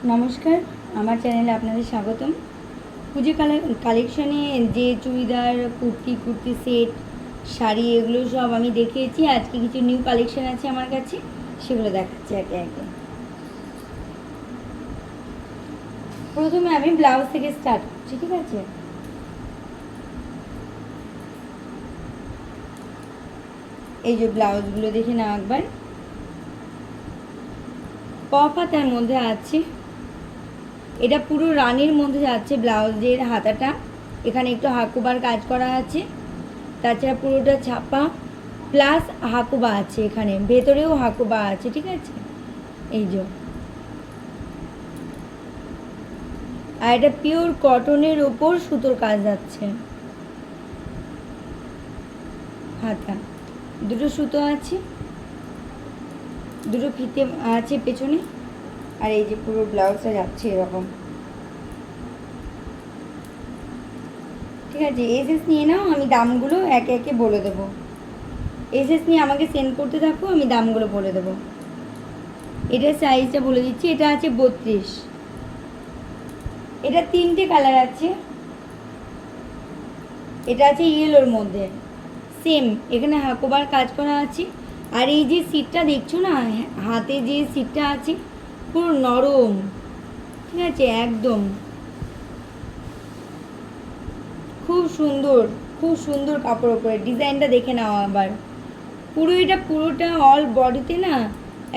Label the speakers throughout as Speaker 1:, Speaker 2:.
Speaker 1: নমস্কার, আমার চ্যানেলে আপনাদের স্বাগতম। পুজো কালেকশনে যে চুড়িদার, কুর্তি সেট, শাড়ি এগুলো সব আমি দেখিয়েছি। আজকে কিছু নিউ কালেকশন আছে আমার কাছে, সেগুলো দেখাচ্ছি একে একে। প্রথমে আমি ব্লাউজ থেকে স্টার্ট করছি, ঠিক আছে? এই যে ব্লাউজগুলো দেখে নাও একবার। পাতার মধ্যে আছে, এটা পুরো রানীর মধ্যে যাচ্ছে ব্লাউজের হাতাটা। এখানে একটু হাকুবার কাজ করা আছে, তাছাড়া পুরোটা ছাপা প্লাস হাকুবা আছে, এখানে ভেতরেও হাকুবা আছে, ঠিক আছে? এই যে, আর এটা পিওর কটনের ওপর সুতোর কাজ যাচ্ছে। হাতা দুটো সুতো আছে, দুটো ফিতে আছে পেছনে। আর এই যে পুরো ব্লাউজটা যাচ্ছে এরকম, ঠিক আছে? এসএস নিয়ে নাও, আমি দামগুলো একে একে বলে দেবো। এসএস নিয়ে আমাকে সেন্ড করতে থাকো, আমি দামগুলো বলে দেবো। এটার সাইজটা বলে দিচ্ছি, এটা আছে 32। এটা 3টে কালার আছে। এটা আছে ইয়েলোর মধ্যে, সেম এখানে হাকোবার কাজ করা আছে। আর এই যে সিটটা দেখছো না, হাতে যে সিটটা আছে পুরো নরম, ঠিক আছে? একদম খুব সুন্দর, খুব সুন্দর কাপড় ওপরে। ডিজাইনটা দেখে নাও আবার। পুরোটা অল বডিতে না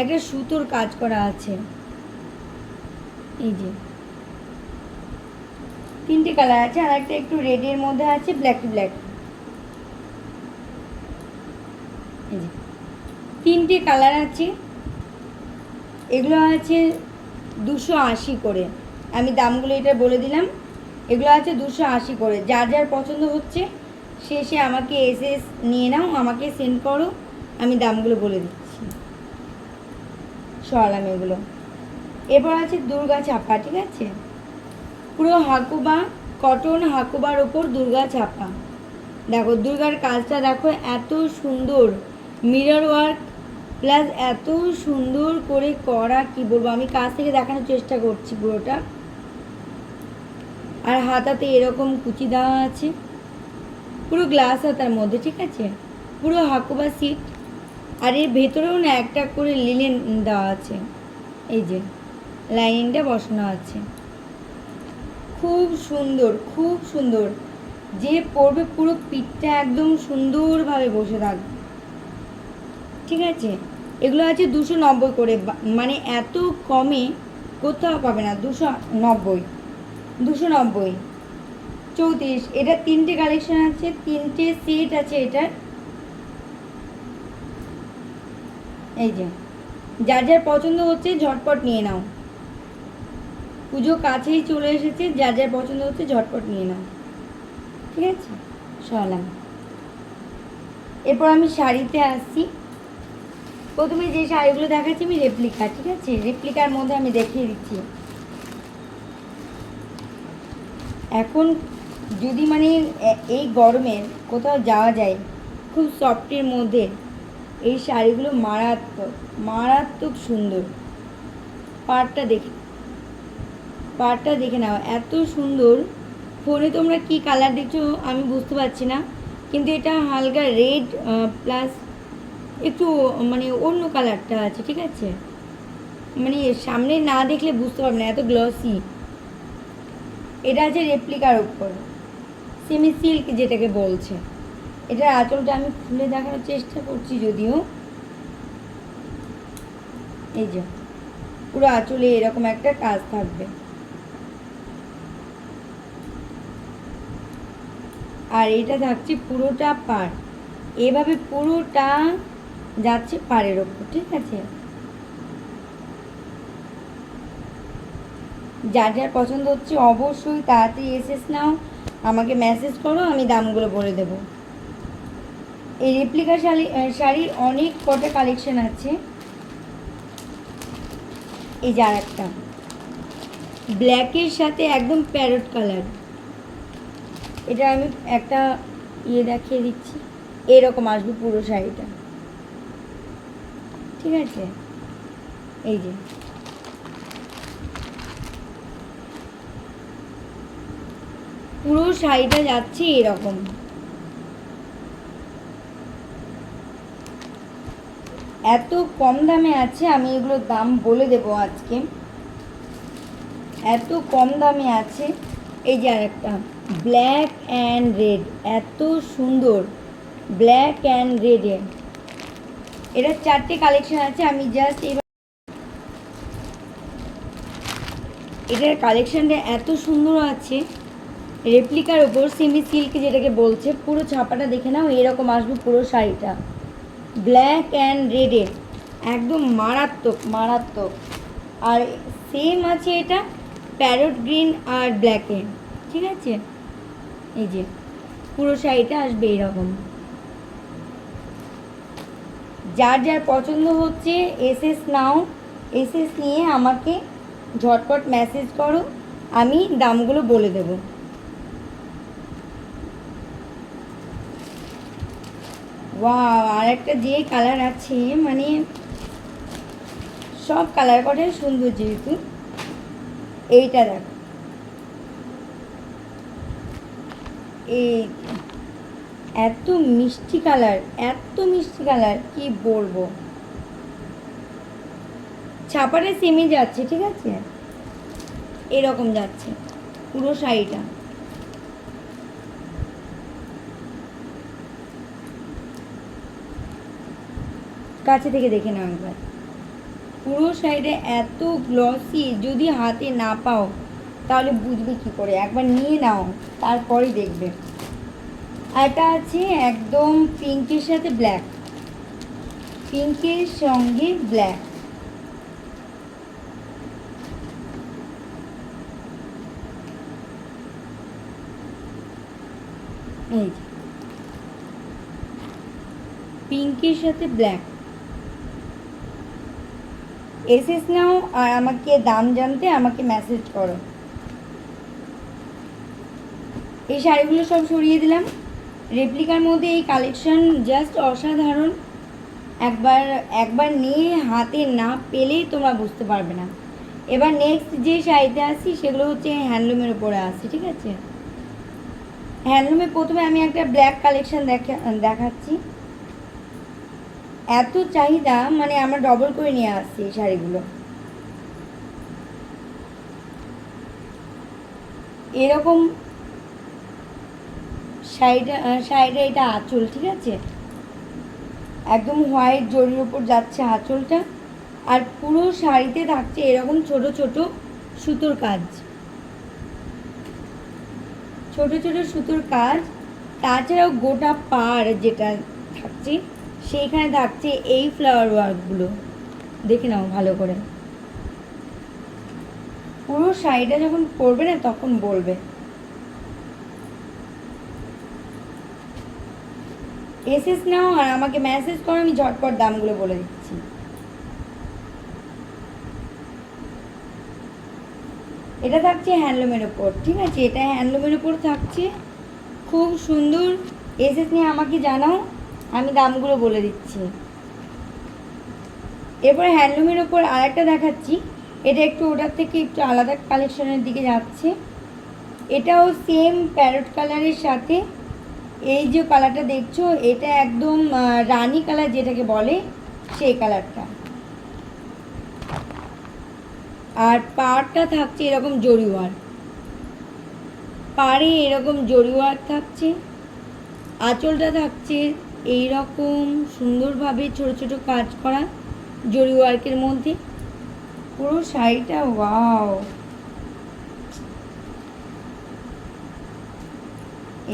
Speaker 1: একটা সুতোর কাজ করা আছে। এই যে 3টে কালার আছে, আর একটা একটু রেডের মধ্যে আছে, ব্ল্যাক। এই যে 3টে কালার আছে, এগুলো আছে 280 করে। আমি দামগুলো এটা বলে দিলাম। এগুলো আছে 280 করে। যার যার পছন্দ হচ্ছে সে আমাকে এসএস নিয়ে নাও, আমাকে সেন্ড করো, আমি দামগুলো বলে দিচ্ছি। সরালাম এগুলো। এরপর আছে দুর্গা ছাপা, ঠিক আছে? পুরো হাকুবা, কটন হাকুবার ওপর দুর্গা ছাপা। দেখো দুর্গার কাজটা দেখো, এত সুন্দর মিরর ওয়ার্ক প্লাস এত সুন্দর করে করা, কি বলবো, আমি কাছ থেকে দেখানোর চেষ্টা করছি পুরোটা। আর হাতাতে এরকম কুচি দেওয়া আছে, পুরো গ্লাস হাতার মধ্যে, ঠিক আছে? পুরো হাকুবা সিট। আর এর ভেতরেও না একটা করে লিনেন দেওয়া আছে, এই যে লাইনিংটা বসানো আছে। খুব সুন্দর, খুব সুন্দর। যে পরবে পুরো পিঠটা একদম সুন্দরভাবে বসে থাকবে, ঠিক আছে? এগুলো আছে 290 করে, মানে এত কমে কোথাও পাবে না। 290, 34। এটা 3টে কালেকশন আছে, 3টে সেট আছে এটার। এই যে যার যার পছন্দ হচ্ছে ঝটপট নিয়ে নাও, পুজো কাছেই চলে এসেছে, যার যার পছন্দ হচ্ছে ঝটপট নিয়ে নাও, ঠিক আছে? সরালাম। এরপর আমি শাড়িতে আসছি। প্রথমে যে শাড়িগুলো দেখাচ্ছি আমি রেপ্লিকা, ঠিক আছে? রেপ্লিকার মধ্যে আমি দেখিয়ে দিচ্ছি। এখন যদি মানে এই গরমের কোথাও যাওয়া যায় খুব সফটের মধ্যে, এই শাড়িগুলো মারাত্মক মারাত্মক সুন্দর। পাড়টা দেখে নাও, এত সুন্দর। ফোনে তোমরা কি কালার দেখছো আমি বুঝতে পারছি না, কিন্তু এটা হালকা রেড প্লাস একটু মানে অন্য কালারটা আছে, ঠিক আছে? মানে সামনে না দেখলে বুঝতে পারবে না, এত গ্লসি। এটা আছে রেপ্লিকার উপর, সেমি সিল্ক যেটাকে বলছে। এটার আঁচলটা আমি খুলে দেখানোর চেষ্টা করছি যদিও। এই যে পুরো আঁচলে এরকম একটা কাজ থাকবে, আর এটা থাকছে পুরোটা পাড়। এভাবে পুরোটা যাচ্ছে পাড়ের ওপর, ঠিক আছে? যার যার পছন্দ হচ্ছে অবশ্যই তাড়াতাড়ি এসএস নাও, আমাকে মেসেজ করো, আমি দামগুলো বলে দেবো। এই রেপ্লিকা শাড়ির অনেক কটা কালেকশন আছে। এই যে আর একটা ব্ল্যাকের সাথে একদম প্যারট কালার, এটা আমি একটা দেখিয়ে দিচ্ছি। এরকম আসবে পুরো শাড়িটা, ঠিক আছে? এই যে পুরো শাড়িটা যাচ্ছে এরকম। এত কম দামে আছে, আমি এগুলোর দাম বলে দেবো আজকে। এত কম দামে আছে। এই যে আরেকটা ব্ল্যাক অ্যান্ড রেড, এত সুন্দর ব্ল্যাক অ্যান্ড রেডে। এটা 4টে কালেকশন আছে, আমি জাস্ট এটার কালেকশানটা এত সুন্দর আছে। রেপ্লিকার ওপর সেমি সিল্ক যেটাকে বলছে, পুরো ছাপাটা দেখে নাও, এরকম আসবে পুরো শাড়িটা ব্ল্যাক অ্যান্ড রেডে, একদম মারাত্মক মারাত্মক। আর সেম আছে এটা প্যারট গ্রিন আর ব্ল্যাকে, ঠিক আছে। এই যে পুরো শাড়িটা আসবে এরকম। যার যার পছন্দ হচ্ছে এসএস নাও, এসএস নিয়ে আমাকে ঝটপট মেসেজ করো, আমি দামগুলো বলে দেবো। ওয়াও, আর একটা যে কালার আছে, মানে সব কালার কটাই সুন্দর, যেহেতু এইটা দেখো, এই এত মিষ্টি কালার, এত মিষ্টি কালার কি বলবো। ছাপাটা সেমে যাচ্ছে, ঠিক আছে, এরকম যাচ্ছে পুরো শাড়িটা। কাছে থেকে দেখে নাও একবার, পুরো শাড়িটা এত গ্লসি, যদি হাতে না পাও তাহলে বুঝবে কি করে, একবার নিয়ে নাও তারপরেই দেখবে। এটা আছে একদম পিঙ্কের সাথে ব্ল্যাক, পিঙ্কের সঙ্গে ব্ল্যাক। এই যে পিঙ্কের সাথে ব্ল্যাক, এসএস নাও আর আমাকে দাম জানতে আমাকে মেসেজ করো। এই শাড়িগুলো সব সরিয়ে দিলাম। রেপ্লিকার মধ্যে এই কালেকশন জাস্ট অসাধারণ, একবার একবার নিয়ে হাতে না পেলেই তোমরা বুঝতে পারবে না। এবার নেক্সট যে শাড়িতে আসি সেগুলো হচ্ছে হ্যান্ডলুমের উপরে আসি, ঠিক আছে। হ্যান্ডলুমে প্রথমে আমি একটা ব্ল্যাক কালেকশন দেখাচ্ছি। এত চাহিদা, মানে আমরা ডবল করে নিয়ে আসছি এই শাড়িগুলো। এরকম শাড়িটা এটা আঁচল, ঠিক আছে, একদম হোয়াইট জরির উপর যাচ্ছে আঁচলটা। আর পুরো শাড়িতে থাকছে এরকম ছোট ছোট সুতোর কাজ, ছোট ছোট সুতোর কাজ। তাছাড়াও গোটা পাড় যেটা থাকছে সেইখানে থাকছে এই ফ্লাওয়ার ওয়ার্কগুলো, দেখে নাও ভালো করে। পুরো শাড়িটা যখন পরবে না তখন বলবে। এসএস নাও আর আমাকে মেসেজ করো, আমি ঝটপট দামগুলো বলে দিচ্ছি। এটা থাকছে হ্যান্ডলুমের ওপর, ঠিক আছে, এটা হ্যান্ডলুমের ওপর থাকছে, খুব সুন্দর। এসএস নিয়ে আমাকে জানাও, আমি দামগুলো বলে দিচ্ছি। এরপরে হ্যান্ডলুমের ওপর আর একটা দেখাচ্ছি, এটা একটু ওটার থেকে একটু আলাদা কালেকশনের দিকে যাচ্ছে। এটাও সেম প্যারট কালারের সাথে, এই যে কালারটা দেখছো এটা একদম রানী কালার যেটাকে বলে সেই কালারটা। আর পাড়টা থাকছে এরকম জরি ওয়ার্ক, পাড়ে এরকম জরি ওয়ার্ক থাকছে। আঁচলটা থাকছে এইরকম সুন্দরভাবে ছোট ছোট কাজ করা জরি ওয়ার্কের মধ্যে। পুরো শাড়িটা ওয়াও।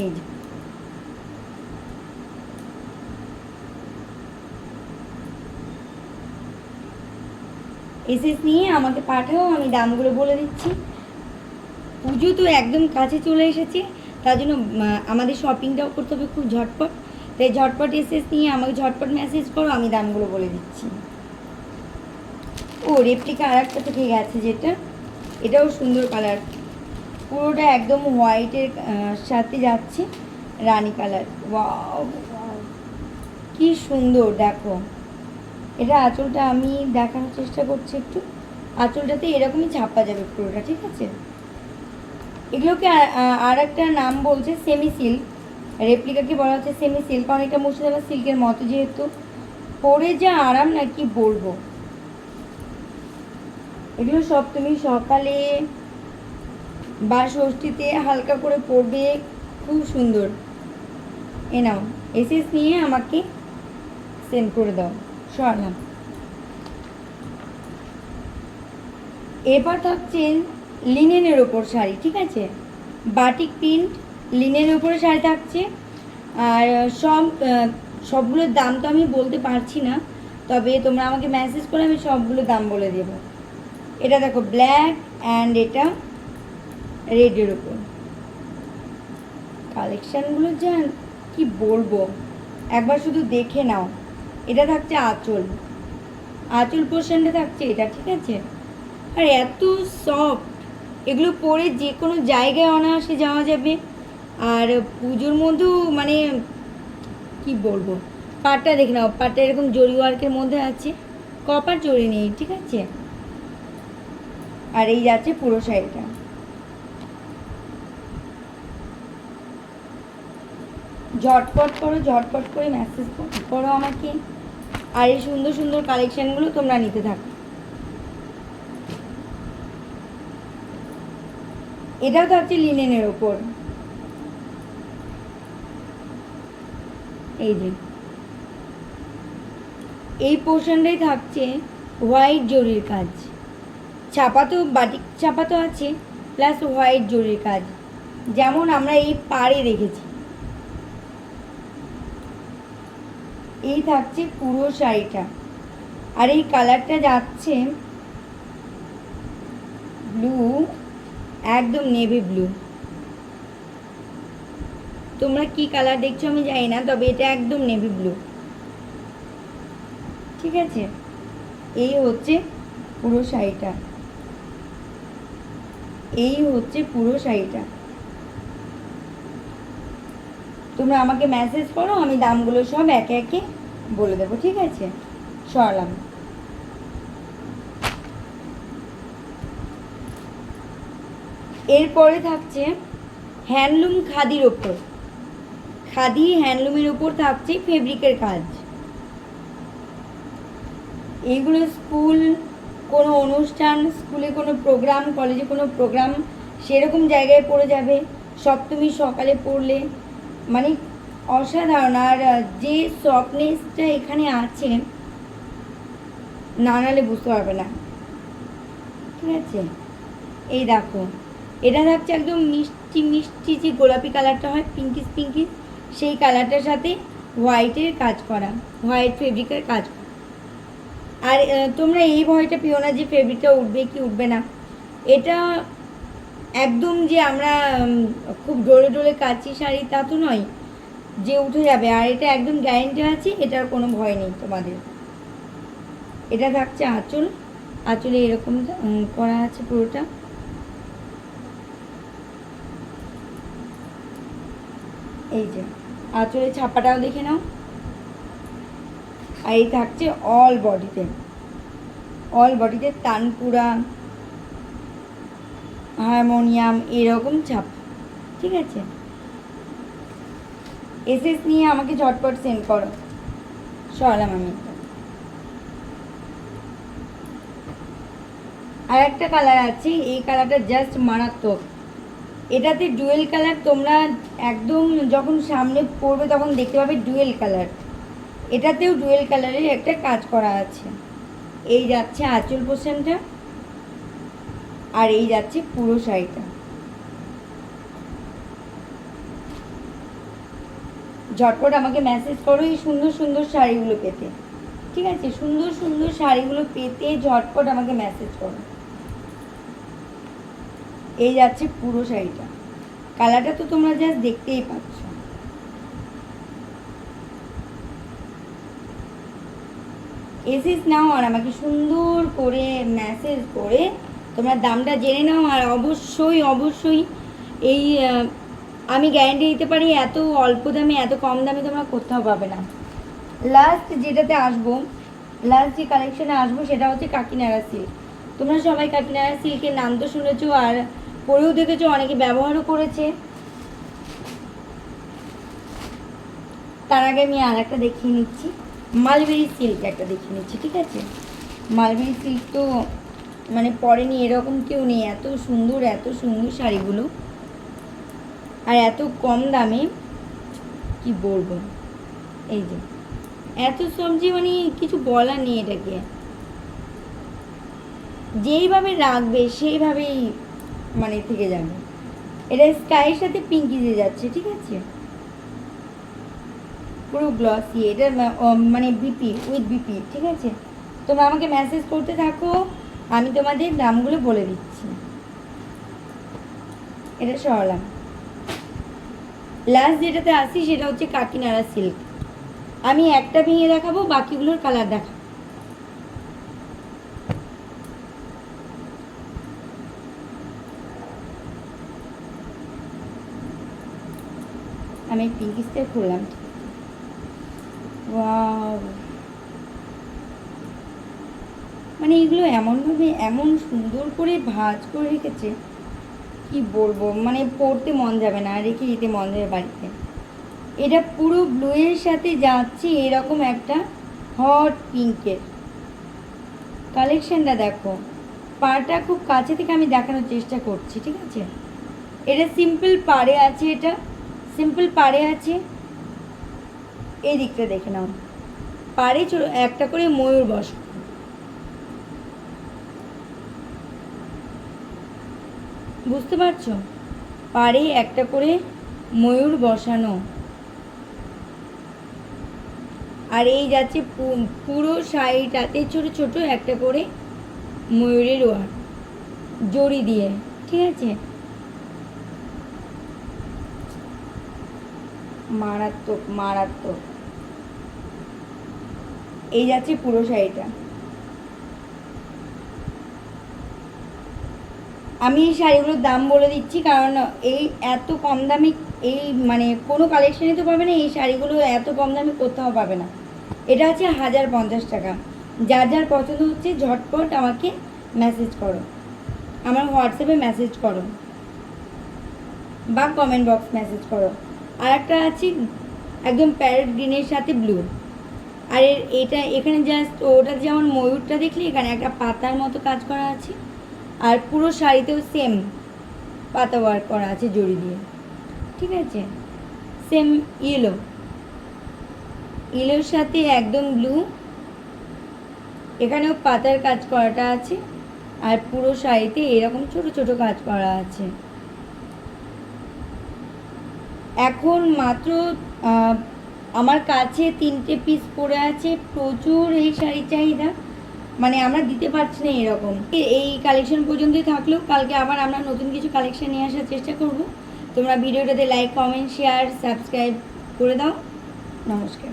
Speaker 1: এই যে এসএস নিয়ে আমাকে পাঠাও, আমি দামগুলো বলে দিচ্ছি। পুজো তো একদম কাছে চলে এসেছে, তার জন্য আমাদের শপিংটাও করতে হবে খুব ঝটপট। তাই ঝটপট এসএস নিয়ে আমাকে ঝটপট মেসেজ করো, আমি দামগুলো বলে দিচ্ছি। ও রেপ্লিকা আর একটা থেকে গেছে যেটা, এটাও সুন্দর কালার, পুরোটা একদম হোয়াইটের সাথে যাচ্ছে রানী কালার। ওয়াও কি সুন্দর, দেখো এটা আঁচলটা আমি দেখানোর চেষ্টা করছি একটু। আঁচলটাতে এরকমই ছাপা যাবে পুরোটা, ঠিক আছে। এগুলোকে আর একটা নাম বলছে সেমি সিল্ক, রেপ্লিকাকে বলা হচ্ছে সেমি সিল্ক, কারণ এটা মুর্শিদাবাদ সিল্কের মতো, যেহেতু পরে যা আরাম না কি বলবো। এগুলো সব তুমি সকালে বা ষষ্ঠীতে হালকা করে পরবে, খুব সুন্দর। এ নাও, এসএস নিয়ে আমাকে সেন্ড করে দাও, সরালাম। এবার থাকছে লিনেনের ওপর শাড়ি, ঠিক আছে, বাটিক প্রিন্ট লিনেনের ওপরে শাড়ি থাকছে। আর সবগুলোর দাম তো আমি বলতে পারছি না, তবে তোমরা আমাকে মেসেজ করে আমি সবগুলোর দাম বলে দেবো। এটা দেখো ব্ল্যাক অ্যান্ড এটা রেডের ওপর, কালেকশানগুলো যা কি বলবো, একবার শুধু দেখে নাও। এটা থাকছে আঁচল, আঁচল পোর্শনটা থাকছে এটা, ঠিক আছে। আর এত সফট, এগুলো পরে যে কোনো জায়গায় অনায়াসে যাওয়া যাবে। আর পুজোর মধ্যেও মানে কি বলবো, পাটটা দেখে নাও, পাটটা এরকম জরি ওয়ার্কের মধ্যে আছে, কপার জরি নেই, ঠিক আছে। আর এই যাচ্ছে পুরো শাড়িটা। ঝটপট করো, ঝটপট করে মেসেজ করো আমাকে, আর এই সুন্দর সুন্দর কালেকশানগুলো তোমরা নিতে থাকো। এটাও থাকছে লিনেনের ওপর, এই যে এই পোর্শনটাই থাকছে হোয়াইট জরির কাজ, ছাপা তো বাটিক ছাপা তো আছে, প্লাস হোয়াইট জরির কাজ, যেমন আমরা এই পাড়ে রেখেছি। এই থাকছে পুরো শাড়িটা, আর এই কালারটা যাচ্ছে ব্লু, একদম নেভি ব্লু। তোমরা কি কালার দেখছো আমি জানি না, তবে এটা একদম নেভি ব্লু, ঠিক আছে। এই হচ্ছে পুরো শাড়িটা, এই হচ্ছে পুরো শাড়িটা। তোমরা আমাকে মেসেজ করো, আমি দামগুলো সব একে একে বলে দেবো, ঠিক আছে। সরালাম। এরপরে থাকছে হ্যান্ডলুম খাদির ওপর, খাদি হ্যান্ডলুমের ওপর থাকছে ফেব্রিকের কাজ। এইগুলো স্কুল কোনো অনুষ্ঠান, স্কুলে কোনো প্রোগ্রাম, কলেজে কোনো প্রোগ্রাম, সেরকম জায়গায় পড়ে যাবে, সপ্তমী সকালে পড়লে মানে অসাধারণ। আর যে সফটনেসটা এখানে আছে না নালে বুঝতে পারবে না, ঠিক আছে। এই দেখো, এটা থাকছে একদম মিষ্টি মিষ্টি, যে গোলাপি কালারটা হয়, পিঙ্কিশ পিঙ্কিশ, সেই কালারটার সাথে হোয়াইটের কাজ করা, হোয়াইট ফেব্রিকের কাজ করা। আর তোমরা এই ভয়টা পেও না যে ফেব্রিকটা উঠবে কি উঠবে না, এটা একদম যে আমরা খুব ডোলে ডোলে কাচি শাড়ি তা তো নয় যে উঠে যাবে, আর এটা একদম গ্যারেন্টি আছে, এটার কোনো ভয় নেই তোমাদের। এটা থাকছে আঁচল, আঁচলে এরকম করা আছে পুরোটা। এই যে আঁচলে ছাপাটাও দেখে নাও। আর এই থাকছে অল বডিতে, অল বডিতে তানপুরা, হারমোনিয়াম এরকম ছাপ, ঠিক আছে। এসএস নিয়ে আমাকে ঝটপট সেন্ড করো, সরালাম আমি। আর একটা কালার আছে, এই কালারটা জাস্ট মারাত্মক, এটাতে ডুয়েল কালার, তোমরা একদম যখন সামনে পড়বে তখন দেখতে পাবে ডুয়েল কালার, এটাতেও ডুয়েল কালারের একটা কাজ করা আছে। এই যাচ্ছে আঁচল পোর্শনটা, আর এই যাচ্ছে পুরো শাড়িটা। ঝটপট আমাকে মেসেজ করো এই সুন্দর সুন্দর শাড়িগুলো পেতে, ঠিক আছে। সুন্দর সুন্দর শাড়িগুলো পেতে ঝটপট আমাকে মেসেজ করো। এই যাচ্ছে পুরো শাড়িটা, কালারটা তো তোমরা জাস্ট দেখতেই পাচ্ছ। এসএস নাও আর আমাকে সুন্দর করে মেসেজ করে তোমরা দামটা জেনে নাও। আর অবশ্যই অবশ্যই এই আমি গ্যারান্টি দিতে পারি, এত অল্প দামে এত কম দামে তোমরা কোথাও পাবে না। লাস্ট যেটাতে আসবো, লাস্ট যে কালেকশানে আসবো সেটা হচ্ছে কাকিনাড়া সিল্ক। তোমরা সবাই কাকিনাড়া সিল্কের নাম তো শুনেছো, আর পরেও দেখেছো, অনেকে ব্যবহারও করেছে। তার আগে আমি আর একটা দেখিয়ে নিচ্ছি, মালবেরি সিল্ক একটা দেখিয়ে নিচ্ছি, ঠিক আছে? মালবেরি সিল্ক তো মানে পরেনি এরকম কেউ নেই, এত সুন্দর শাড়িগুলো, আর এত কম দামে, কি বলবো। এই যে এত সবজি, মানে কিছু বলার নেই এটাকে, যেইভাবে রাখবে সেইভাবেই মানে থেকে যাবে। এটা স্কাইয়ের সাথে পিঙ্কি দিয়ে যাচ্ছে, ঠিক আছে? পুরো গ্লসি, এটা মানে বিপি, উইথ বিপি, ঠিক আছে? তোমরা আমাকে মেসেজ করতে থাকো, আমি তোমাদের দামগুলো বলে দিচ্ছি। এটা সরালাম। লাস্ট যেটাতে আসি সেটা হচ্ছে কাকিনাড়া সিল্ক। আমি একটা ভেঙে দেখাবো, বাকিগুলোর কালার দেখাবো। আমি পিঙ্ক স্টাইল খুললাম। ওয়াও, মানে এগুলো এমনভাবে এমন সুন্দর করে ভাঁজ করে রেখেছে, কি বলবো, মানে পড়তে মন যাবে না, রেখে যেতে মন যাবে বাড়িতে। এটা পুরো ব্লুয়ের সাথে যাচ্ছে এরকম একটা হট পিঙ্কের কালেকশনটা দেখো। পাড়টা খুব কাছে থেকে আমি দেখানোর চেষ্টা করছি, ঠিক আছে? এটা সিম্পল পাড়ে আছে, এটা সিম্পল পাড়ে আছে। এই দিকটা দেখে নাও, পাড়ে একটা করে ময়ূর বসানো, বুঝতে পারছো? পাড়ে একটা করে ময়ূর বসানো, আর এই যাচ্ছে পুরো শাড়িটাতে ছোট ছোট একটা করে ময়ূরের ওয়ার জড়ি দিয়ে, ঠিক আছে? মারাত্মক মারাত্মক। এই যাচ্ছে পুরো শাড়িটা। আমি এই শাড়িগুলোর দাম বলে দিচ্ছি, কারণ এই এত কম দামে এই মানে কোনো কালেকশানে তো পাবে না, এই শাড়িগুলো এত কম দামে কোথাও পাবে না। এটা আছে 1050 টাকা। যার যার পছন্দ হচ্ছে ঝটপট আমাকে মেসেজ করো, আমার হোয়াটসঅ্যাপে মেসেজ করো বা কমেন্ট বক্স মেসেজ করো। আর একটা আছে একদম প্যারেট গ্রিনের সাথে ব্লু, আর এটা এখানে জাস্ট ওটা যেমন ময়ূরটা দেখলে এখানে একটা পাতার মতো কাজ করা আছে, আর পুরো শাড়িতেও সেম পাতা ওয়ার্ক করা আছে জড়ি দিয়ে, ঠিক আছে? সেম ইয়েলোর সাথে একদম ব্লু, এখানেও পাতার কাজ করাটা আছে, আর পুরো শাড়িতে এরকম ছোট ছোট কাজ করা আছে। এখন মাত্র আমার কাছে 3টে পিস পড়ে আছে, প্রচুর এই শাড়ির চাহিদা, মানে আমরা দিতে পারছি না এরকম। এই কালেকশন পর্যন্তই থাকলেও কালকে আবার আমরা নতুন কিছু কালেকশন নিয়ে আসার চেষ্টা করব। তোমরা ভিডিওটাতে লাইক, কমেন্ট, শেয়ার, সাবস্ক্রাইব করে দাও। নমস্কার।